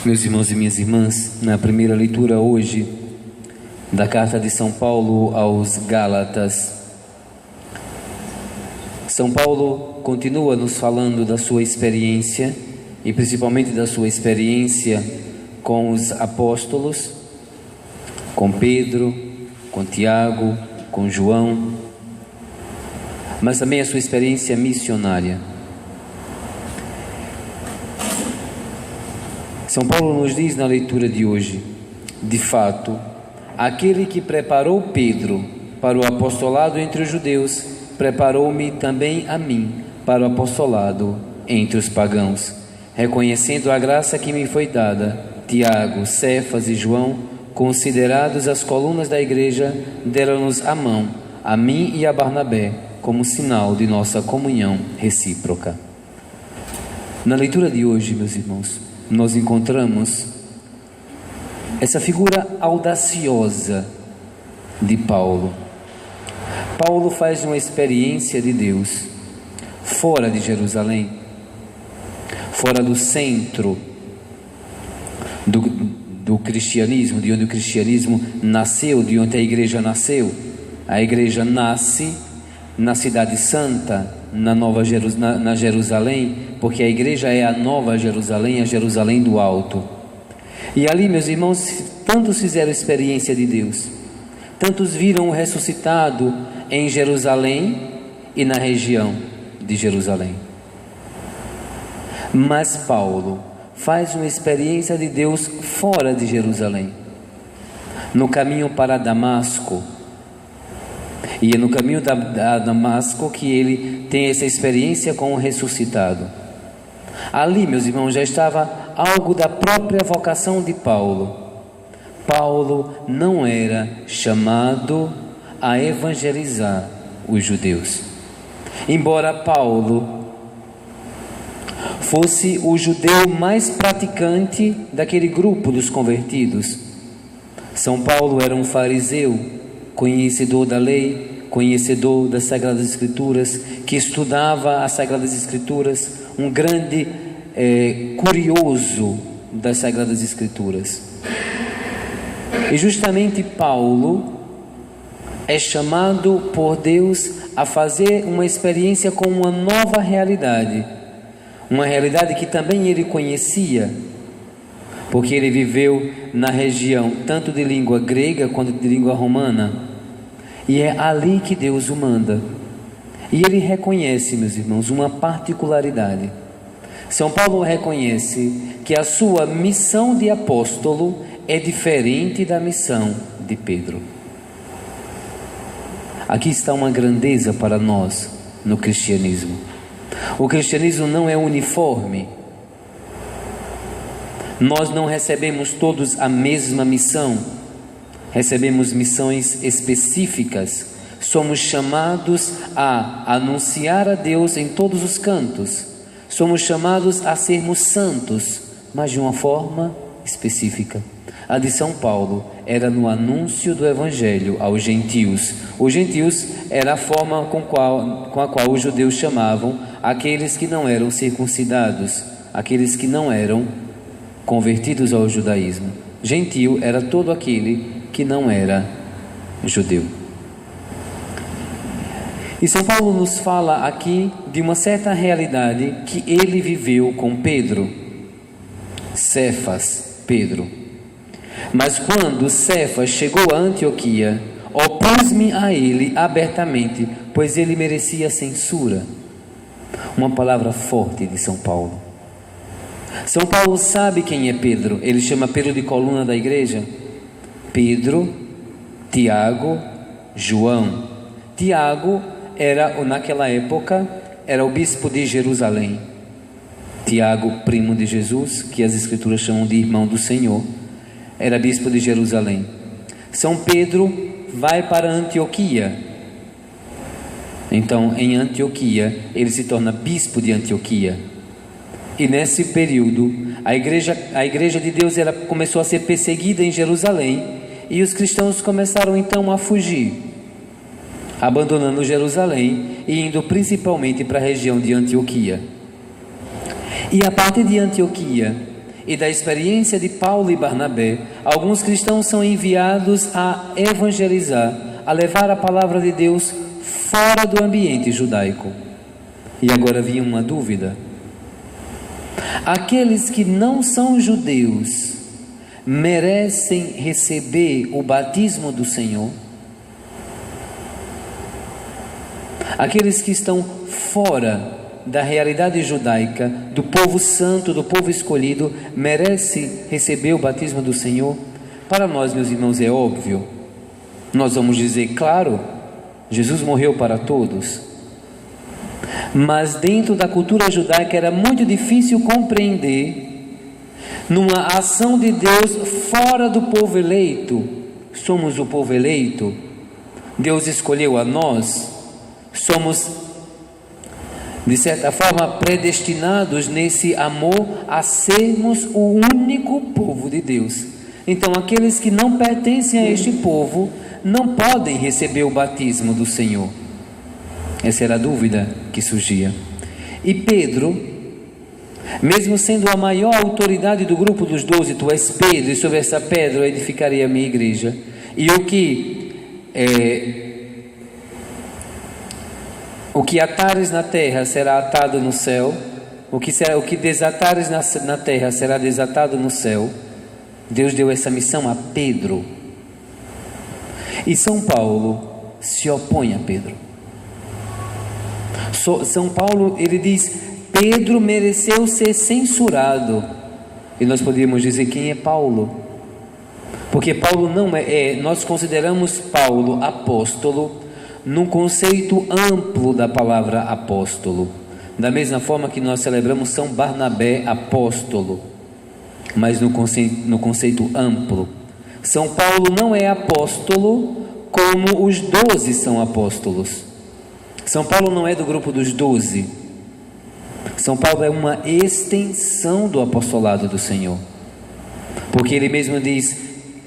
Meus irmãos e minhas irmãs, na primeira leitura hoje da carta de São Paulo aos Gálatas, São Paulo continua nos falando da sua experiência e principalmente da sua experiência com os apóstolos, com Pedro, com Tiago, com João, mas também a sua experiência missionária. São Paulo nos diz na leitura de hoje: de fato, aquele que preparou Pedro para o apostolado entre os judeus, preparou-me também a mim para o apostolado entre os pagãos. Reconhecendo a graça que me foi dada, Tiago, Cefas e João, considerados as colunas da igreja, deram-nos a mão, a mim e a Barnabé, como sinal de nossa comunhão recíproca. Na leitura de hoje, meus irmãos, nós encontramos essa figura audaciosa de Paulo. Paulo faz uma experiência de Deus fora de Jerusalém, fora do centro do cristianismo, de onde o cristianismo nasceu, de onde a igreja nasceu. A igreja nasce na cidade santa, na Jerusalém, porque a igreja é a nova Jerusalém, a Jerusalém do alto. E ali, meus irmãos, tantos fizeram experiência de Deus, tantos viram o ressuscitado em Jerusalém e na região de Jerusalém. Mas Paulo faz uma experiência de Deus fora de Jerusalém, no caminho para Damasco. E é no caminho da Damasco que ele tem essa experiência com o ressuscitado. Ali, meus irmãos, já estava algo da própria vocação de Paulo. Paulo não era chamado a evangelizar os judeus. Embora Paulo fosse o judeu mais praticante daquele grupo dos convertidos, São Paulo era um fariseu, conhecedor da lei, conhecedor das Sagradas Escrituras, que estudava as Sagradas Escrituras, um grande curioso das Sagradas Escrituras. E justamente Paulo é chamado por Deus a fazer uma experiência com uma nova realidade, uma realidade que também ele conhecia, porque ele viveu na região tanto de língua grega quanto de língua romana, e é ali que Deus o manda. E ele reconhece, meus irmãos, uma particularidade. São Paulo reconhece que a sua missão de apóstolo é diferente da missão de Pedro. Aqui está uma grandeza para nós no cristianismo. O cristianismo não é uniforme. Nós não recebemos todos a mesma missão, recebemos missões específicas. Somos chamados a anunciar a Deus em todos os cantos, somos chamados a sermos santos, mas de uma forma específica. A de São Paulo era no anúncio do Evangelho aos gentios. Os gentios era a forma com a qual os judeus chamavam aqueles que não eram circuncidados, aqueles que não eram convertidos ao judaísmo. Gentio era todo aquele que não era judeu. E São Paulo nos fala aqui de uma certa realidade que ele viveu com Pedro, Cefas, Pedro. Mas quando Cefas chegou a Antioquia, opus-me a ele abertamente, pois ele merecia censura. Uma palavra forte de São Paulo. São Paulo sabe quem é Pedro. Ele chama Pedro de coluna da igreja. Pedro, Tiago, João. Tiago era, naquela época, era o bispo de Jerusalém. Tiago, primo de Jesus, que as escrituras chamam de irmão do Senhor, era bispo de Jerusalém. São Pedro vai para Antioquia. Então, em Antioquia, ele se torna bispo de Antioquia. E nesse período, a igreja de Deus começou a ser perseguida em Jerusalém, e os cristãos começaram então a fugir, abandonando Jerusalém e indo principalmente para a região de Antioquia. E a partir de Antioquia, e da experiência de Paulo e Barnabé, alguns cristãos são enviados a evangelizar, a levar a palavra de Deus fora do ambiente judaico. E agora vinha uma dúvida: aqueles que não são judeus merecem receber o batismo do Senhor? Aqueles que estão fora da realidade judaica, do povo santo, do povo escolhido, merecem receber o batismo do Senhor? Para nós, meus irmãos, é óbvio. Nós vamos dizer, claro, Jesus morreu para todos. Mas dentro da cultura judaica era muito difícil compreender, numa ação de Deus fora do povo eleito. Somos o povo eleito, Deus escolheu a nós, somos de certa forma predestinados nesse amor a sermos o único povo de Deus. Então aqueles que não pertencem a este povo não podem receber o batismo do Senhor. Essa era a dúvida que surgia. E Pedro, mesmo sendo a maior autoridade do grupo dos 12, tu és Pedro, e sobre essa pedra eu edificarei a minha igreja, e o que atares na terra será atado no céu, o que desatares na terra será desatado no céu. Deus deu essa missão a Pedro. E São Paulo se opõe a Pedro. São Paulo, ele diz, Pedro mereceu ser censurado. E nós poderíamos dizer, quem é Paulo? Porque Paulo não nós consideramos Paulo apóstolo num conceito amplo da palavra apóstolo, da mesma forma que nós celebramos São Barnabé apóstolo, mas no conceito amplo. São Paulo não é apóstolo como os 12 são apóstolos. São Paulo não é do grupo dos 12. São Paulo é uma extensão do apostolado do Senhor, porque ele mesmo diz,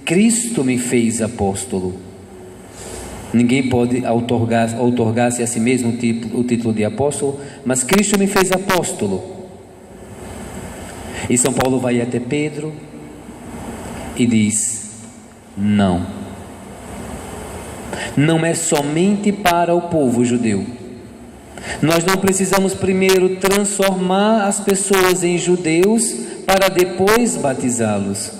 Cristo me fez apóstolo. Ninguém pode outorgar-se a si mesmo o título de apóstolo, mas Cristo me fez apóstolo. E São Paulo vai até Pedro e diz, não é somente para o povo judeu. Nós não precisamos primeiro transformar as pessoas em judeus para depois batizá-los,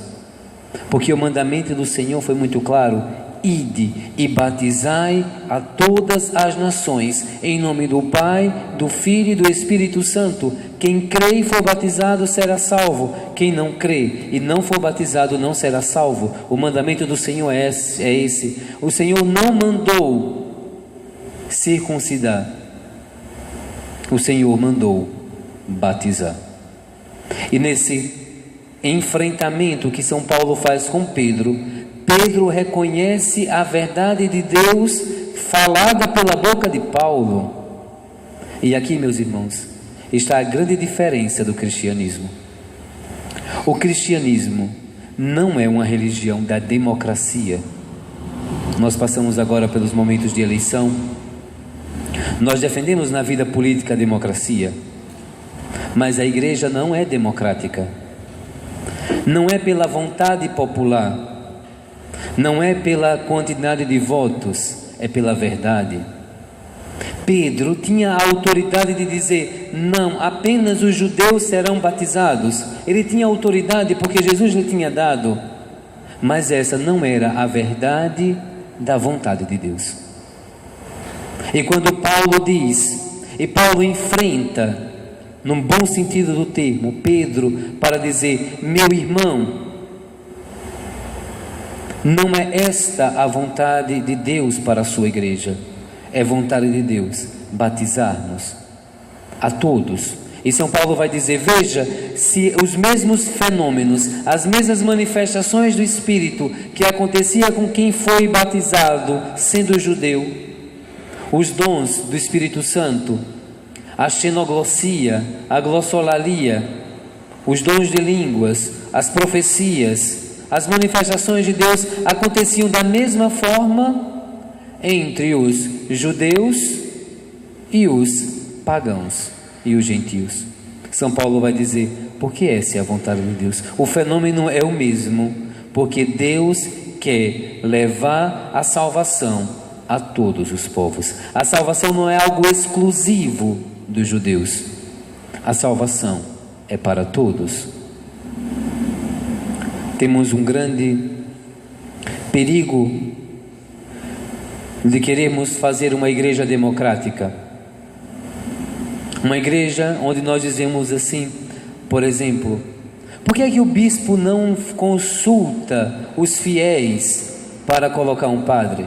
porque o mandamento do Senhor foi muito claro: ide e batizai a todas as nações, em nome do Pai, do Filho e do Espírito Santo. Quem crê e for batizado será salvo, quem não crê e não for batizado não será salvo. O mandamento do Senhor é esse. O Senhor não mandou circuncidar, o Senhor mandou batizar. E nesse enfrentamento que São Paulo faz com Pedro, Pedro reconhece a verdade de Deus falada pela boca de Paulo. E aqui, meus irmãos, está a grande diferença do cristianismo. O cristianismo não é uma religião da democracia. Nós passamos agora pelos momentos de eleição. Nós defendemos na vida política a democracia, mas a igreja não é democrática. Não é pela vontade popular, não é pela quantidade de votos, é pela verdade. Pedro tinha a autoridade de dizer, não, apenas os judeus serão batizados. Ele tinha autoridade porque Jesus lhe tinha dado, mas essa não era a verdade da vontade de Deus. E quando Paulo diz, e Paulo enfrenta, num bom sentido do termo, Pedro, para dizer, meu irmão, não é esta a vontade de Deus para a sua igreja. É vontade de Deus batizar-nos a todos. E São Paulo vai dizer, veja, se os mesmos fenômenos, as mesmas manifestações do Espírito que acontecia com quem foi batizado sendo judeu, os dons do Espírito Santo, a xenoglossia, a glossolalia, os dons de línguas, as profecias, as manifestações de Deus aconteciam da mesma forma entre os judeus e os pagãos e os gentios. São Paulo vai dizer, porque essa é a vontade de Deus. O fenômeno é o mesmo, porque Deus quer levar a salvação a todos os povos. A salvação não é algo exclusivo dos judeus. A salvação é para todos. Temos um grande perigo de querermos fazer uma igreja democrática. Uma igreja onde nós dizemos assim, por exemplo, por que é que o bispo não consulta os fiéis para colocar um padre?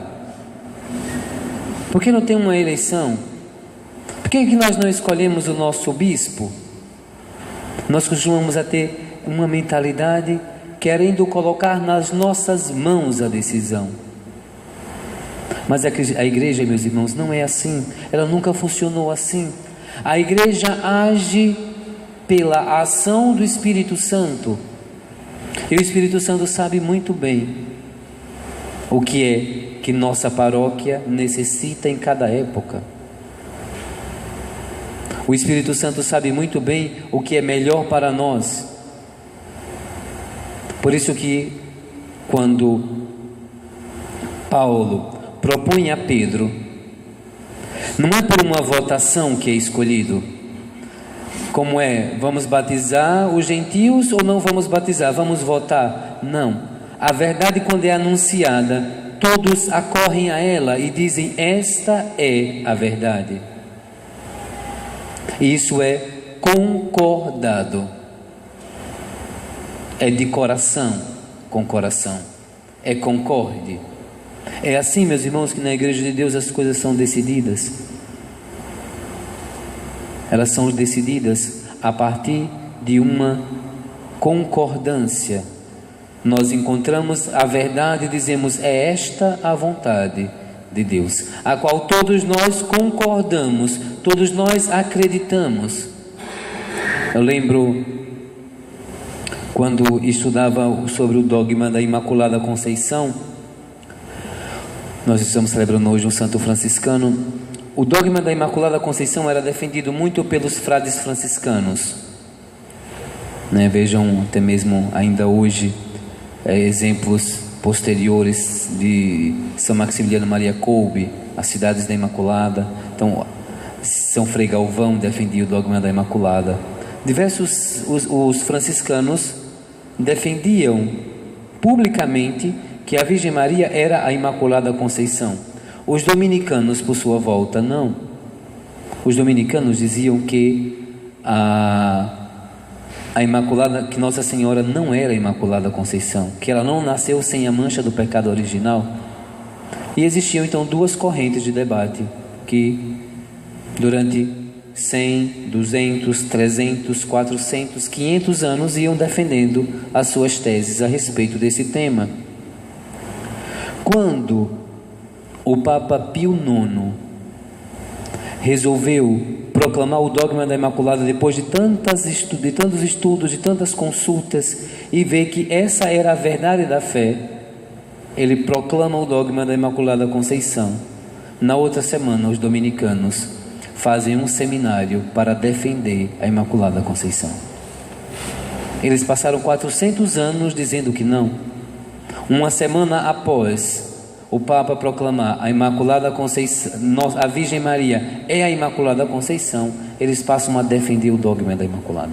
Por que não tem uma eleição? Por que é que nós não escolhemos o nosso bispo? Nós costumamos a ter uma mentalidade querendo colocar nas nossas mãos a decisão. Mas a igreja, meus irmãos, não é assim. Ela nunca funcionou assim. A igreja age pela ação do Espírito Santo. E o Espírito Santo sabe muito bem o que é que nossa paróquia necessita em cada época. O Espírito Santo sabe muito bem o que é melhor para nós. Por isso que quando Paulo propõe a Pedro, não é por uma votação que é escolhido, como é, vamos batizar os gentios ou não vamos batizar, vamos votar. Não, a verdade, quando é anunciada, todos acorrem a ela e dizem, esta é a verdade. Isso é concordado, é de coração com coração, é concorde. É assim, meus irmãos, que na igreja de Deus as coisas são decididas. Elas são decididas a partir de uma concordância. Nós encontramos a verdade e dizemos, é esta a vontade de Deus, a qual todos nós concordamos, todos nós acreditamos. Eu lembro quando estudava sobre o dogma da Imaculada Conceição. Nós estamos celebrando hoje um santo franciscano. O dogma da Imaculada Conceição era defendido muito pelos frades franciscanos, Vejam até mesmo ainda hoje exemplos posteriores de São Maximiliano Maria Kolbe, as cidades da Imaculada. Então, São Frei Galvão defendia o dogma da Imaculada. Diversos os franciscanos defendiam publicamente que a Virgem Maria era a Imaculada Conceição. Os dominicanos, por sua volta, não. Os dominicanos diziam que a Imaculada, que Nossa Senhora não era a Imaculada Conceição, que ela não nasceu sem a mancha do pecado original. E existiam então duas correntes de debate que durante 100, 200, 300, 400, 500 anos iam defendendo as suas teses a respeito desse tema. Quando o Papa Pio IX resolveu proclamar o dogma da Imaculada, depois de tantos estudos, de tantas consultas, e ver que essa era a verdade da fé, ele proclama o dogma da Imaculada Conceição. Na outra semana, os dominicanos fazem um seminário para defender a Imaculada Conceição. Eles passaram 400 anos dizendo que não. Uma semana após o Papa proclamar a Imaculada Conceição, a Virgem Maria é a Imaculada Conceição, eles passam a defender o dogma da Imaculada.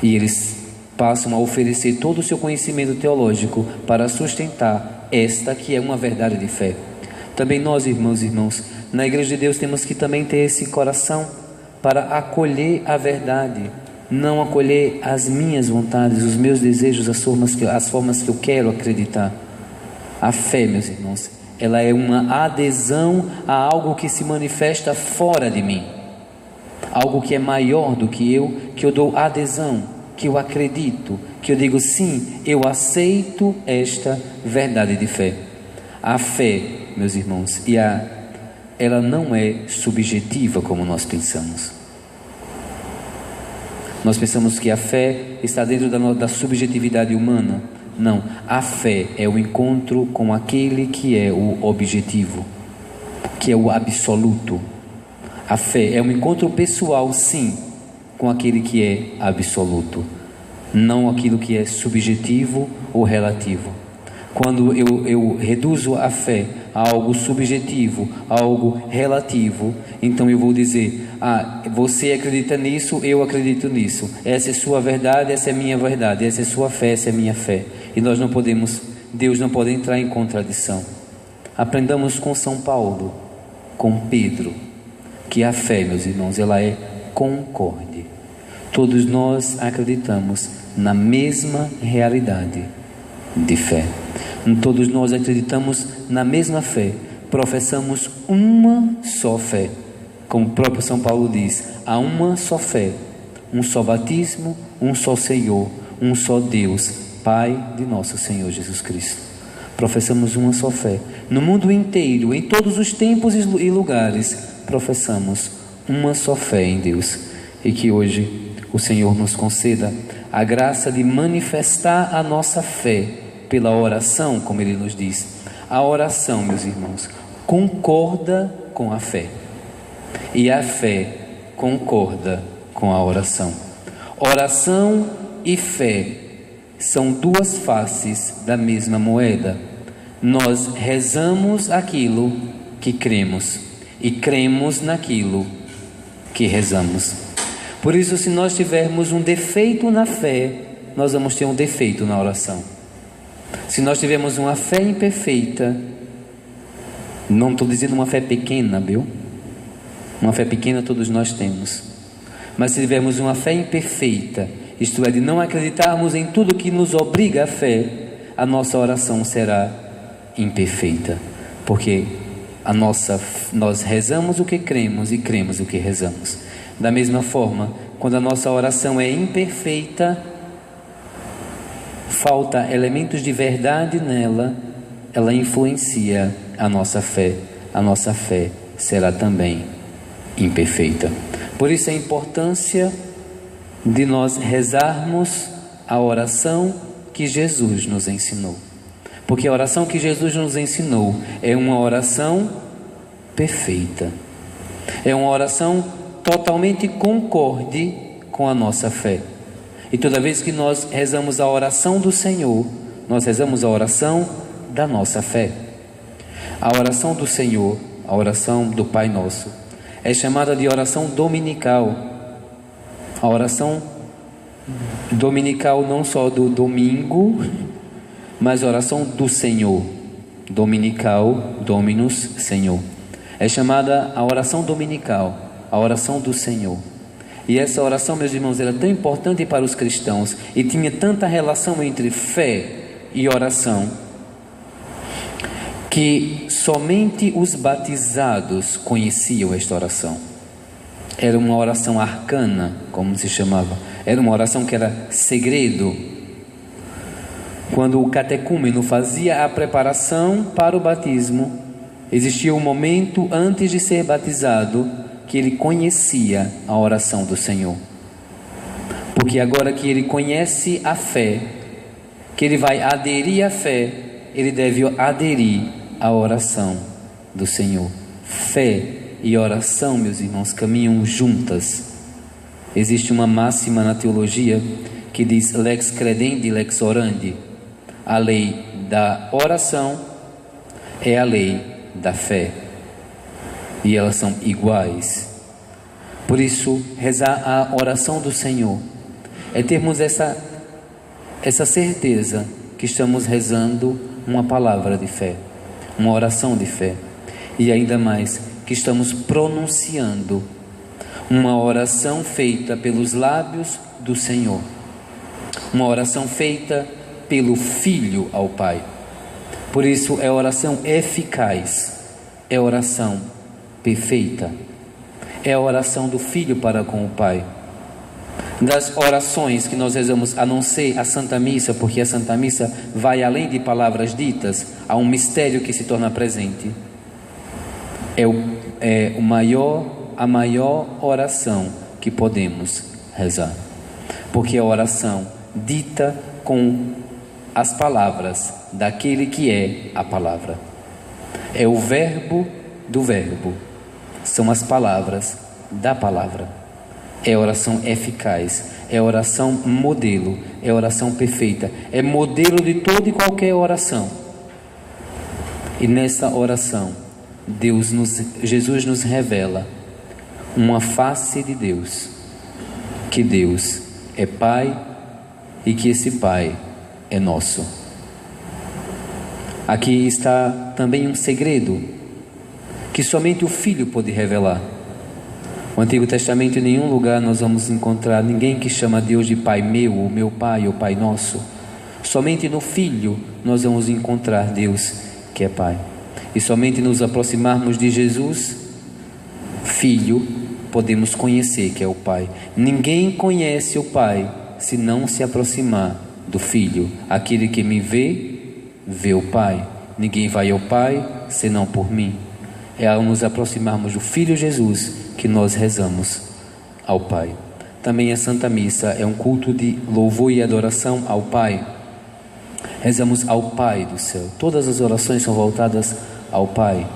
E eles passam a oferecer todo o seu conhecimento teológico para sustentar esta que é uma verdade de fé. Também nós, irmãos, na Igreja de Deus temos que também ter esse coração para acolher a verdade, não acolher as minhas vontades, os meus desejos, as formas que eu quero acreditar. A fé, meus irmãos, ela é uma adesão a algo que se manifesta fora de mim, algo que é maior do que eu dou adesão, que eu acredito, que eu digo sim, eu aceito esta verdade de fé. A fé, meus irmãos, ela não é subjetiva como nós pensamos. Nós pensamos que a fé está dentro da subjetividade humana. Não, a fé é o encontro com aquele que é o objetivo, que é o absoluto. A fé é um encontro pessoal, sim, com aquele que é absoluto, não aquilo que é subjetivo ou relativo. Quando eu reduzo a fé a algo subjetivo, a algo relativo, então eu vou dizer: você acredita nisso, eu acredito nisso, essa é sua verdade, essa é minha verdade, essa é sua fé, essa é minha fé. E nós não podemos, Deus não pode entrar em contradição. Aprendamos com São Paulo, com Pedro, que a fé, meus irmãos, ela é concorde. Todos nós acreditamos na mesma realidade de fé. Todos nós acreditamos na mesma fé, professamos uma só fé. Como o próprio São Paulo diz, há uma só fé, um só batismo, um só Senhor, um só Deus, Pai de nosso Senhor Jesus Cristo. Professamos uma só fé. No mundo inteiro, em todos os tempos e lugares, professamos uma só fé em Deus. E que hoje o Senhor nos conceda a graça de manifestar a nossa fé pela oração, como Ele nos diz. A oração, meus irmãos, concorda com a fé. E a fé concorda com a oração. Oração e fé são duas faces da mesma moeda. Nós rezamos aquilo que cremos e cremos naquilo que rezamos. Por isso, se nós tivermos um defeito na fé, nós vamos ter um defeito na oração. Se nós tivermos uma fé imperfeita, não estou dizendo uma fé pequena, viu? Uma fé pequena todos nós temos. Mas se tivermos uma fé imperfeita, isto é, de não acreditarmos em tudo que nos obriga a fé, a nossa oração será imperfeita. Porque nós rezamos o que cremos e cremos o que rezamos. Da mesma forma, quando a nossa oração é imperfeita, falta elementos de verdade nela, ela influencia a nossa fé será também imperfeita. Por isso a importância de nós rezarmos a oração que Jesus nos ensinou, porque a oração que Jesus nos ensinou é uma oração perfeita, é uma oração totalmente concorde com a nossa fé. E toda vez que nós rezamos a oração do Senhor, nós rezamos a oração da nossa fé. A oração do Senhor, a oração do Pai Nosso, é chamada de oração dominical. A oração dominical não só do domingo, mas a oração do Senhor. Dominical, Dominus, Senhor. É chamada a oração dominical, a oração do Senhor. E essa oração, meus irmãos, era tão importante para os cristãos e tinha tanta relação entre fé e oração, que somente os batizados conheciam esta oração. Era uma oração arcana, como se chamava. Era uma oração que era segredo. Quando o catecúmeno fazia a preparação para o batismo, existia um momento antes de ser batizado que ele conhecia a oração do Senhor. Porque agora que ele conhece a fé, que ele vai aderir à fé, ele deve aderir à oração do Senhor. Fé e oração, meus irmãos, caminham juntas. Existe uma máxima na teologia que diz lex credendi, lex orandi. A lei da oração é a lei da fé. E elas são iguais. Por isso, rezar a oração do Senhor é termos essa certeza que estamos rezando uma palavra de fé, uma oração de fé, e ainda mais que estamos pronunciando uma oração feita pelos lábios do Senhor, uma oração feita pelo Filho ao Pai. Por isso é oração eficaz, é oração perfeita, é a oração do Filho para com o Pai. Das orações que nós rezamos, a não ser a Santa Missa, porque a Santa Missa vai além de palavras ditas, há um mistério que se torna presente. É a maior oração que podemos rezar, porque é a oração dita com as palavras daquele que é a palavra. É o verbo do verbo, são as palavras da palavra. É oração eficaz, é oração modelo, é oração perfeita, é modelo de toda e qualquer oração. E nessa oração, Jesus nos revela uma face de Deus, que Deus é Pai e que esse Pai é nosso. Aqui está também um segredo que somente o Filho pode revelar. No Antigo Testamento, em nenhum lugar nós vamos encontrar ninguém que chama Deus de Pai meu, ou meu Pai, ou Pai nosso. Somente no Filho nós vamos encontrar Deus que é Pai. E somente nos aproximarmos de Jesus, Filho, podemos conhecer que é o Pai. Ninguém conhece o Pai se não se aproximar do Filho. Aquele que me vê, vê o Pai. Ninguém vai ao Pai senão por mim. É ao nos aproximarmos do Filho Jesus que nós rezamos ao Pai. Também a Santa Missa é um culto de louvor e adoração ao Pai. Rezamos ao Pai do céu. Todas as orações são voltadas ao Pai,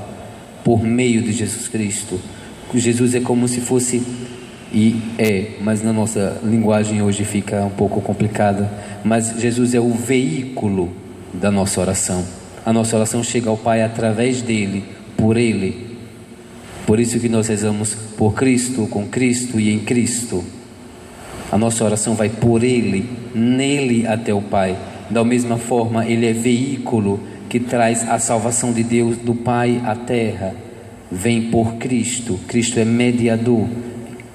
por meio de Jesus Cristo. Jesus é como se fosse, e é, mas na nossa linguagem hoje fica um pouco complicada, mas Jesus é o veículo da nossa oração. A nossa oração chega ao Pai através dele, por ele. Por isso que nós rezamos por Cristo, com Cristo e em Cristo. A nossa oração vai por ele, nele até o Pai. Da mesma forma, ele é veículo que traz a salvação de Deus do Pai à terra. Vem por Cristo. Cristo é mediador.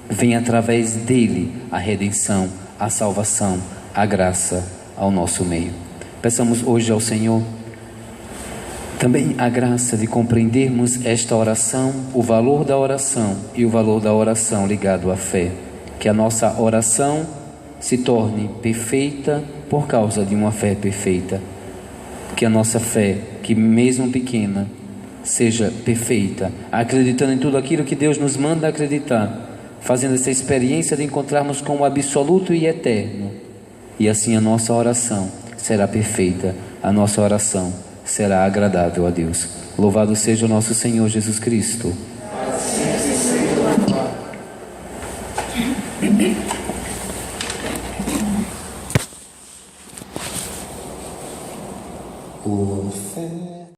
Vem através dele a redenção, a salvação, a graça ao nosso meio. Peçamos hoje ao Senhor também a graça de compreendermos esta oração, o valor da oração e o valor da oração ligado à fé. Que a nossa oração se torne perfeita por causa de uma fé perfeita. Que a nossa fé, que mesmo pequena, seja perfeita, acreditando em tudo aquilo que Deus nos manda acreditar, fazendo essa experiência de encontrarmos com o absoluto e eterno. E assim a nossa oração será perfeita, a nossa oração será agradável a Deus. Louvado seja o nosso Senhor Jesus Cristo. Por fé